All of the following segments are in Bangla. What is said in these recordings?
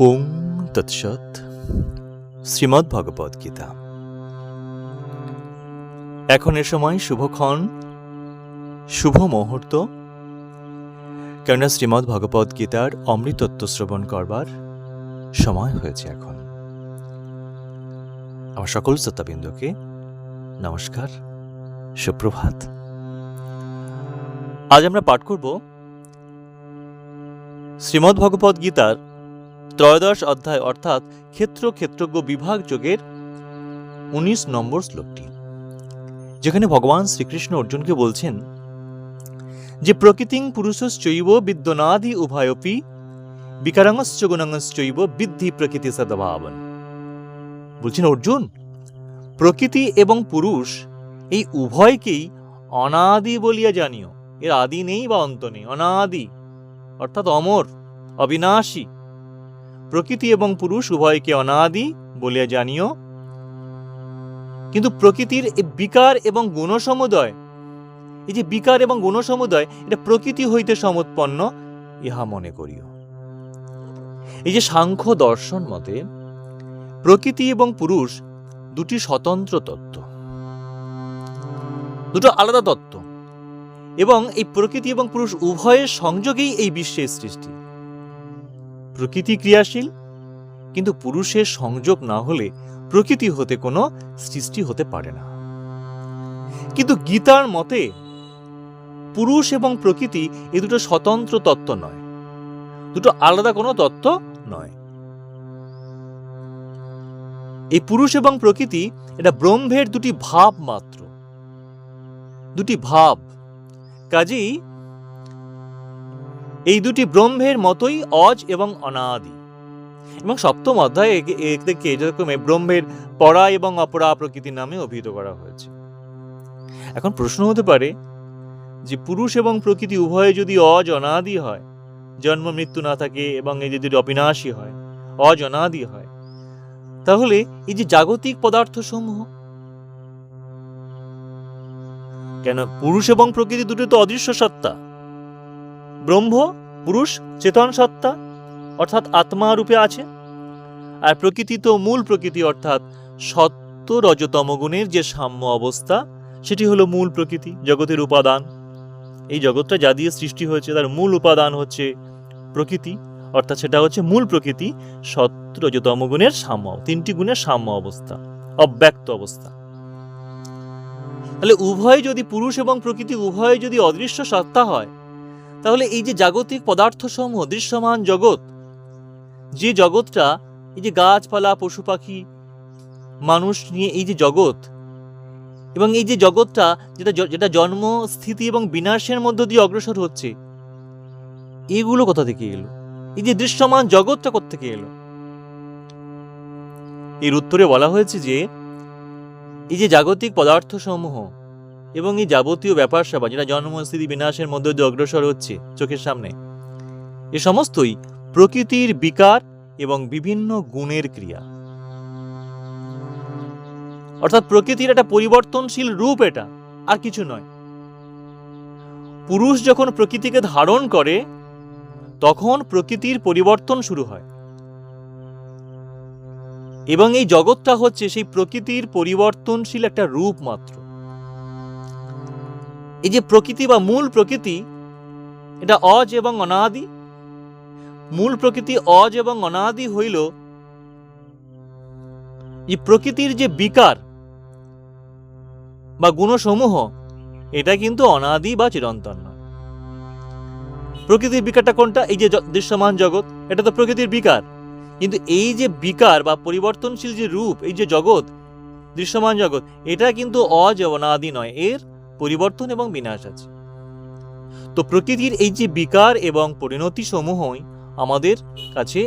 ওং তৎসৎ। শ্রীমদ্ ভগবদ গীতা। এখন এ সময় শুভক্ষণ, শুভ মুহূর্ত, কেননা শ্রীমদ্ ভগবদ গীতার অমৃতত্ব শ্রবণ করবার সময় হয়েছে এখন। আমার সকল শ্রোতাবৃন্দকে নমস্কার, সুপ্রভাত। আজ আমরা পাঠ করব শ্রীমদ্ ভগবদ গীতার ত্রয়োদশ অধ্যায় অর্থাৎ ক্ষেত্র ক্ষেত্রজ্ঞ বিভাগ যোগের 19 নম্বর শ্লোকটি, যেখানে ভগবান শ্রীকৃষ্ণ অর্জুনকে বলছেন যে প্রকৃতিং পুরুষশ্চৈব বিদ্যনাদি উভয়পি বিকারাংশ্চ গুণাংশ্চৈব বিদ্ধি প্রকৃতি সদ্ভাবন। বলছেন অর্জুন, প্রকৃতি এবং পুরুষ এই উভয়কেই অনাদি বলিয়া জানিও। এর আদি নেই বা অন্ত নেই, অনাদি অর্থাৎ অমর, অবিনাশী। প্রকৃতি এবং পুরুষ উভয়কে অনাদি বলিয়া জানিও। কিন্তু প্রকৃতির এই বিকার এবং গুণসমুদয়, এই যে বিকার এবং গুণসমুদয়, এটা প্রকৃতি হইতে সমুৎপন্ন, ইহা মনে করিও। এই যে সাংখ্য দর্শন মতে প্রকৃতি এবং পুরুষ দুটি স্বতন্ত্র তত্ত্ব, দুটো আলাদা তত্ত্ব, এবং এই প্রকৃতি এবং পুরুষ উভয়ের সংযোগেই এই বিশ্বের সৃষ্টি। প্রকৃতি ক্রিয়াশীল, কিন্তু পুরুষের সংযোগ না হলে প্রকৃতি হতে কোনো সৃষ্টি হতে পারে না। কিন্তু গীতার মতে পুরুষ এবং প্রকৃতি এই দুটো স্বতন্ত্র তত্ত্ব নয়, দুটো আলাদা কোনো তত্ত্ব নয়। এই পুরুষ এবং প্রকৃতি এটা ব্রহ্মের দুটি ভাব মাত্র, দুটি ভাব। কাজেই এই দুটি ব্রহ্মের মতোই অজ এবং অনাদি। এবং সপ্তম অধ্যায়ে একে যথাক্রমে ব্রহ্মের পরা এবং অপরা প্রকৃতি নামে অভিহিত করা হয়েছে। এখন প্রশ্ন হতে পারে যে পুরুষ এবং প্রকৃতি উভয়ে যদি অজ অনাদি হয়, জন্ম মৃত্যু না থাকে, এবং এই যদি অবিনাশী হয়, অজ অনাদি হয়, তাহলে এই যে জাগতিক পদার্থ সমূহ কেন? পুরুষ এবং প্রকৃতি দুটো তো অদৃশ্য সত্তা। ব্রহ্ম পুরুষ চেতন সত্তা অর্থাৎ আত্মা রূপে আছে, আর প্রকৃতি তো মূল প্রকৃতি অর্থাৎ সত্য রজতম গুণের যে সাম্য অবস্থা, সেটি হলো মূল প্রকৃতি, জগতের উপাদান। এই জগৎটা যা দিয়ে সৃষ্টি হয়েছে তার মূল উপাদান হচ্ছে প্রকৃতি, অর্থাৎ সেটা হচ্ছে মূল প্রকৃতি, সত্য রজতম গুণের সাম্য, তিনটি গুণের সাম্য অবস্থা, অব্যক্ত অবস্থা। তাহলে উভয় যদি, পুরুষ এবং প্রকৃতি উভয় যদি অদৃশ্য সত্তা হয়, তাহলে এই যে জাগতিক পদার্থ সমূহ, দৃশ্যমান জগৎ, যে জগৎটা এই যে গাছপালা পশু পাখি মানুষ নিয়ে এই যে জগৎ, এবং এই যে জগৎটা যেটা জন্ম স্থিতি এবং বিনাশের মধ্য দিয়ে অগ্রসর হচ্ছে, এগুলো কোথা থেকে এলো? এই যে দৃশ্যমান জগৎটা কোথা থেকে এলো? এর উত্তরে বলা হয়েছে যে এই যে জাগতিক পদার্থ সমূহ এবং এই যাবতীয় ব্যাপার স্যাপার যেটা জন্মস্থিতি বিনাশের মধ্য দিয়ে অগ্রসর হচ্ছে চোখের সামনে, এ সমস্তই প্রকৃতির বিকার এবং বিভিন্ন গুণের ক্রিয়া। অর্থাৎ প্রকৃতির একটা পরিবর্তনশীল রূপ, এটা আর কিছু নয়। পুরুষ যখন প্রকৃতিকে ধারণ করে তখন প্রকৃতির পরিবর্তন শুরু হয়, এবং এই জগৎটা হচ্ছে সেই প্রকৃতির পরিবর্তনশীল একটা রূপ মাত্র। এই যে প্রকৃতি বা মূল প্রকৃতি, এটা অজ এবং অনাদি। মূল প্রকৃতি অজ এবং অনাদি হইল এই প্রকৃতির যে বিকার বা গুণসমূহ, এটা কিন্তু অনাদি বা চিরন্তন নয়। প্রকৃতির বিকারটা কোনটা? এই যে দৃশ্যমান জগৎ, এটা তো প্রকৃতির বিকার। কিন্তু এই যে বিকার বা পরিবর্তনশীল যে রূপ, এই যে জগৎ, দৃশ্যমান জগৎ, এটা কিন্তু অজ অনাদি নয়, এর পরিবর্তন এবং বিনাশ আছে। তো প্রকৃতির এই যে বিকার এবং পরিণতি সমূহই আমাদের কাছে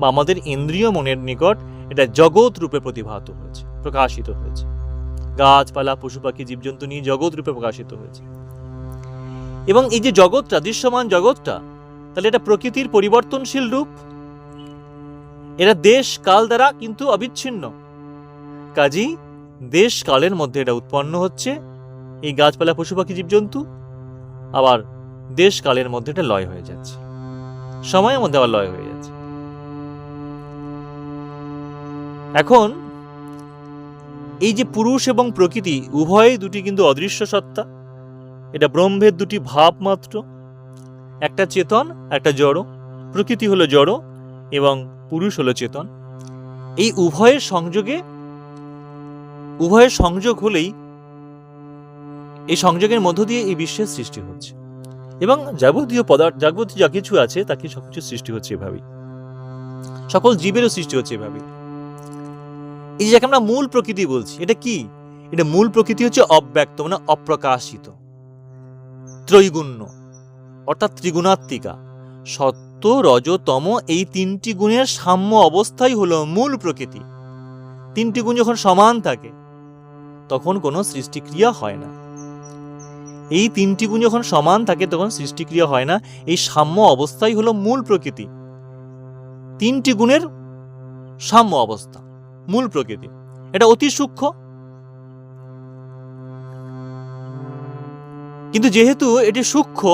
বা আমাদের ইন্দ্রিয় মনের নিকট এটা জগৎ রূপে প্রতিভাত হয়েছে, প্রকাশিত হয়েছে। গাছপালা পশু পাখি জীবজন্তু নিয়ে জগৎ রূপে প্রকাশিত হয়েছে। এবং এই যে জগৎটা, দৃশ্যমান জগৎটা, তাহলে এটা প্রকৃতির পরিবর্তনশীল রূপ। এটা দেশ কাল দ্বারা কিন্তু অবিচ্ছিন্ন। কাজেই দেশ কালের মধ্যে এটা উৎপন্ন হচ্ছে, এই গাছপালা পশু পাখি জীবজন্তু, আবার দেশ কালের মধ্যে এটা লয় হয়ে যাচ্ছে, সময়ের মধ্যে আবার লয় হয়ে যাচ্ছে। এখন এই যে পুরুষ এবং প্রকৃতি উভয়ই দুটি কিন্তু অদৃশ্য সত্তা, এটা ব্রহ্মের দুটি ভাব মাত্র, একটা চেতন একটা জড়। প্রকৃতি হলো জড় এবং পুরুষ হলো চেতন। এই উভয়ের সংযোগ হলেই, এই সংযোগের মধ্য দিয়ে এই বিশ্বের সৃষ্টি হচ্ছে এবং যাবতীয় যাবতীয় যা কিছু আছে তাকে সবকিছু সৃষ্টি হচ্ছে এভাবেই, সকল জীবেরও সৃষ্টি হচ্ছে এভাবেই। এই যাকে আমরা মূল প্রকৃতি বলছি, এটা কি? এটা মূল প্রকৃতি হচ্ছে অব্যক্ত, মানে অপ্রকাশিত, ত্রৈগুণ্য অর্থাৎ ত্রিগুণাত্মিকা। সত্য রজ তম এই তিনটি গুণের সাম্য অবস্থাই হলো মূল প্রকৃতি। তিনটি গুণ যখন সমান থাকে তখন কোনো সৃষ্টিক্রিয়া হয় না। এই তিনটি গুণ যখন সমান থাকে তখন সৃষ্টিক্রিয়া হয় না। এই সাম্য অবস্থাই হলো মূল প্রকৃতি। তিনটি গুণের সাম্য অবস্থা মূল প্রকৃতি, এটা অতি সূক্ষ্ম। কিন্তু যেহেতু এটি সূক্ষ্ম,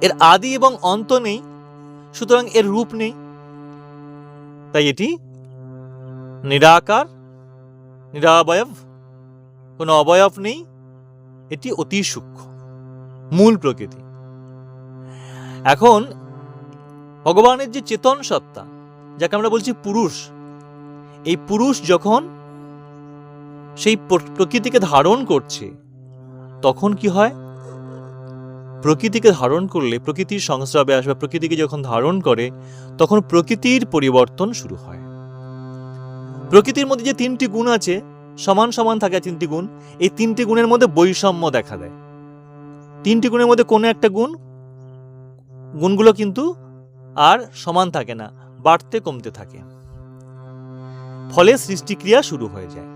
এর আদি এবং অন্ত নেই, সুতরাং এর রূপ নেই, তাই এটি নিরাকার, নিরাবয়ব, কোনো অবয়ব নেই। এটি অতি সূক্ষ্ম মূল প্রকৃতি। এখন ভগবানের যে চেতন সত্তা, যাকে আমরা বলছি পুরুষ, এই পুরুষ যখন সেই প্রকৃতিকে ধারণ করছে তখন কি হয়? প্রকৃতিকে ধারণ করলে, প্রকৃতির সংস্রবে আসবে, প্রকৃতিকে যখন ধারণ করে তখন প্রকৃতির পরিবর্তন শুরু হয়। প্রকৃতির মধ্যে যে তিনটি গুণ আছে, সমান সমান থাকে তিনটি গুণ, এই তিনটি গুণের মধ্যে বৈষম্য দেখা দেয়। তিনটি গুণের মধ্যে কোনো একটা গুণগুলো কিন্তু আর সমান থাকে না, বাড়তে কমতে থাকে, ফলে সৃষ্টিক্রিয়া শুরু হয়ে যায়।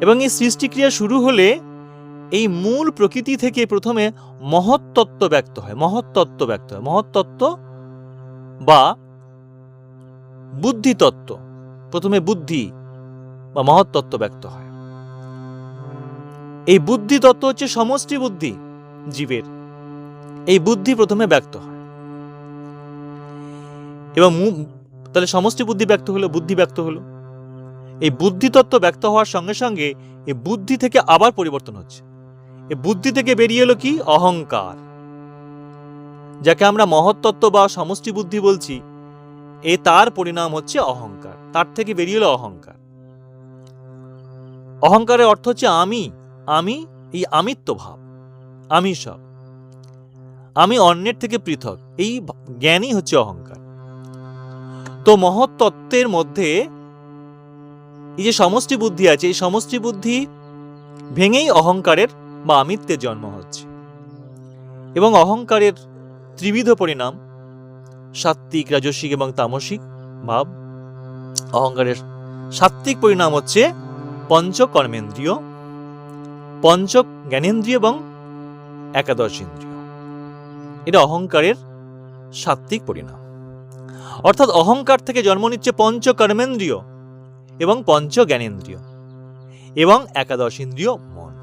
এবং এই সৃষ্টিক্রিয়া শুরু হলে এই মূল প্রকৃতি থেকে প্রথমে মহত্তত্ত্ব ব্যক্ত হয়। মহত্তত্ত্ব বা বুদ্ধিতত্ত্ব, প্রথমে বুদ্ধি বা মহত্তত্ত্ব ব্যক্ত হয়। এই বুদ্ধিতত্ত্ব হচ্ছে সমষ্টি বুদ্ধি জীবের, এই বুদ্ধি প্রথমে ব্যক্ত হয়। এবং তাহলে সমষ্টি বুদ্ধি ব্যক্ত হলো, বুদ্ধি ব্যক্ত হলো। এই বুদ্ধিতত্ত্ব ব্যক্ত হওয়ার সঙ্গে সঙ্গে এই বুদ্ধি থেকে আবার পরিবর্তন হচ্ছে। এই বুদ্ধি থেকে বেরিয়ে এলো কি? অহংকার, যাকে আমরা মহত্তত্ত্ব বা সমষ্টি বুদ্ধি বলছি। তার পরিণাম হচ্ছে অহংকার। তার থেকে বেরিয়ে এলো অহংকার। অহংকারের অর্থ হচ্ছে আমি, এই আমিত্ব ভাব, আমি সব, আমি অন্যের থেকে পৃথক, এই জ্ঞানই হচ্ছে অহংকার। তো মহত্তত্ত্বের মধ্যে এই যে সমষ্টি বুদ্ধি আছে, এই সমষ্টি বুদ্ধি ভেঙেই অহংকারের বা আমিত্বের জন্ম হচ্ছে। এবং অহংকারের ত্রিবিধ পরিণাম, সাত্ত্বিক, রাজসিক এবং তামসিক ভাব। অহংকারের সাত্ত্বিক পরিণাম হচ্ছে পঞ্চ কর্মেন্দ্রিয়, পঞ্চ জ্ঞানেন্দ্রিয় এবং একাদশ ইন্দ্রিয়। এটা অহংকারের সাত্ত্বিক পরিণাম। অর্থাৎ অহংকার থেকে জন্ম নিচ্ছে পঞ্চ কর্মেন্দ্রিয় এবং পঞ্চ জ্ঞানেন্দ্রিয় এবং একাদশ ইন্দ্রিয় মন।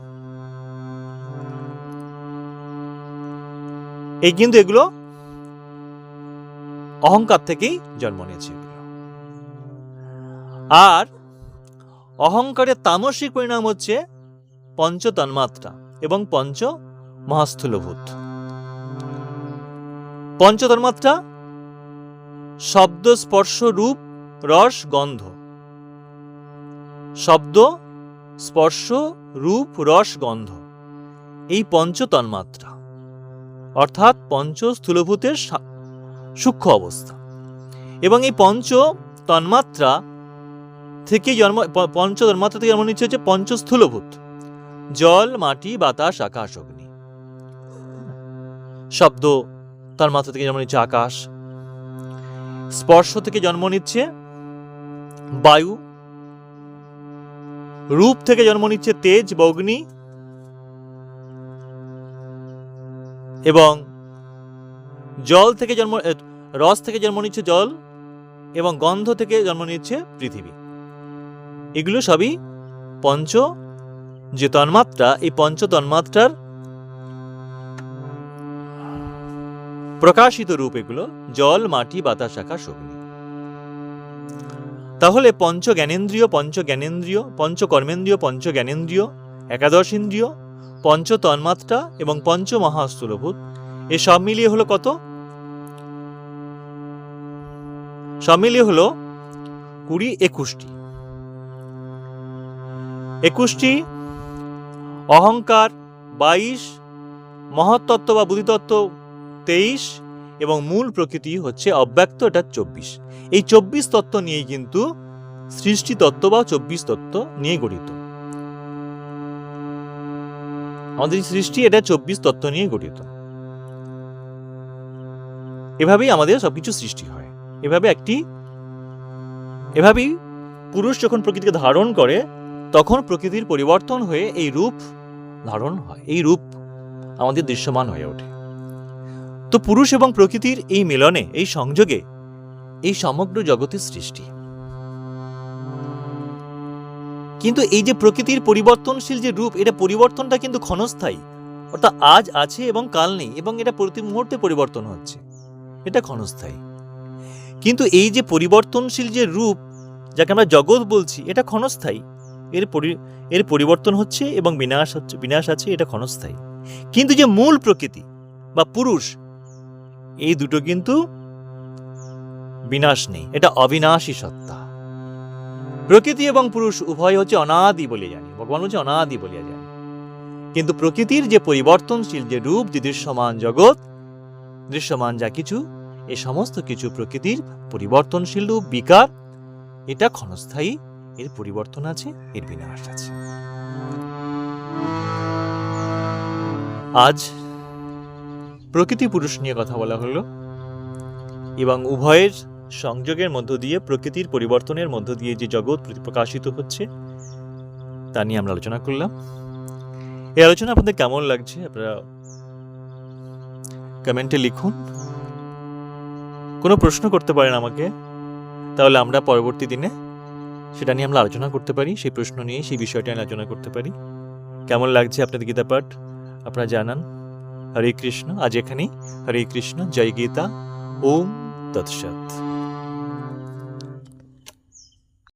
এই কিন্তু এগুলো অহংকার থেকেই জন্ম নিয়েছে। আর অহংকারের তামসিক পরিণাম হচ্ছে পঞ্চ তন্মাত্রা এবং পঞ্চ মহাস্থূলভূত। পঞ্চ তন্মাত্রা শব্দ, স্পর্শ, রূপ, রস, গন্ধ। শব্দ, স্পর্শ, রূপ, রস, গন্ধ, এই পঞ্চ তন্মাত্রা, অর্থাৎ পঞ্চ স্থূলভূতের সূক্ষ্ম অবস্থা। এবং এই পঞ্চ তন্মাত্রা থেকে জন্ম নিচ্ছে হচ্ছে পঞ্চ স্থূলভূত: জল, মাটি, বাতাস, আকাশ, অগ্নি। শব্দ তন্মাত্রা থেকে জন্ম নিচ্ছে আকাশ। স্পর্শ থেকে জন্ম নিচ্ছে বায়ু। রূপ থেকে জন্ম নিচ্ছে তেজ বা অগ্নি। এবং জল থেকে রস থেকে জন্ম নিচ্ছে জল এবং গন্ধ থেকে জন্ম নিচ্ছে পৃথিবী। এগুলো সবই পঞ্চ যে তন্মাত্রা, এই পঞ্চ তন্মাত্রার প্রকাশিত রূপ এগুলো: জল, মাটি, বাতাস, আকাশ, অগ্নি। তাহলে পঞ্চ জ্ঞানেন্দ্রিয়, পঞ্চ কর্মেন্দ্রিয়, পঞ্চ জ্ঞানেন্দ্রিয়, একাদশ ইন্দ্রিয়, পঞ্চ তন্মাত্রা এবং পঞ্চ মহাস্থূলভূত, এ সব মিলিয়ে হলো কত? সব মিলিয়ে হলো 21টি। 21টি অহংকার 22, মহত্তত্ত্ব বা বুদ্ধিতত্ত্ব 23 এবং মূল প্রকৃতি হচ্ছে অব্যক্ত, এটা 24। এই 24 তত্ত্ব নিয়েই কিন্তু সৃষ্টি তত্ত্ব বা 24 তত্ত্ব নিয়ে গঠিত। আমাদের সৃষ্টি এটা 24 তত্ত্ব নিয়ে গঠিত। এভাবেই আমাদের সবকিছু সৃষ্টি হয়। এভাবেই পুরুষ যখন প্রকৃতিকে ধারণ করে তখন প্রকৃতির পরিবর্তন হয়ে এই রূপ ধারণ হয়, এই রূপ আমাদের দৃশ্যমান হয়ে ওঠে। তো পুরুষ এবং প্রকৃতির এই মিলনে, এই সংযোগে এই সমগ্র জগতের সৃষ্টি। কিন্তু এই যে প্রকৃতির পরিবর্তনশীল যে রূপ, এটা পরিবর্তনটা কিন্তু ক্ষণস্থায়ী, অর্থাৎ আজ আছে এবং কাল নেই, এবং এটা প্রতি মুহূর্তে পরিবর্তন হচ্ছে, এটা ক্ষণস্থায়ী। কিন্তু এই যে পরিবর্তনশীল যে রূপ, যাকে আমরা জগৎ বলছি, এটা ক্ষণস্থায়ী। এর পরিবর্তন হচ্ছে এবং বিনাশ আছে, এটা ক্ষণস্থায়ী। কিন্তু যে মূল প্রকৃতি বা পুরুষ, এই দুটো কিন্তু বিনাশ নেই, এটা অবিনাশী সত্তা। প্রকৃতি এবং পুরুষ উভয় হচ্ছে অনাদি বলে জানি, ভগবান হচ্ছে অনাদি বলিয়া জানি। কিন্তু প্রকৃতির যে পরিবর্তনশীল যে রূপ, যে দৃশ্যমান জগৎ, দৃশ্যমান যা কিছু, এই সমস্ত কিছু প্রকৃতির পরিবর্তনশীল রূপ, বিকার, এটা ক্ষণস্থায়ী। এর পরিবর্তন আছে, এর বিনাশ আছে। আজ প্রকৃতি পুরুষ নিয়ে কথা বলা হলো এবং উভয়ের সংযোগের মধ্য দিয়ে, প্রকৃতির পরিবর্তনের মধ্য দিয়ে যে জগৎ প্রকাশিত হচ্ছে তা নিয়ে আমরা আলোচনা করলাম। এই আলোচনা আপনাদের কেমন লাগছে আপনারা কমেন্টে লিখুন। কোনো প্রশ্ন করতে পারেন আমাকে, তাহলে আমরা পরবর্তী দিনে সেটা নিয়ে আমরা আলোচনা করতে পারি, সেই প্রশ্ন নিয়ে সেই বিষয়টা নিয়ে আলোচনা করতে পারি। কেমন লাগছে আপনাদের গীতা পাঠ আপনারা জানান। হরে কৃষ্ণ। আজ এখানেই। হরে কৃষ্ণ। জয় গীতা। ওম তৎসৎ।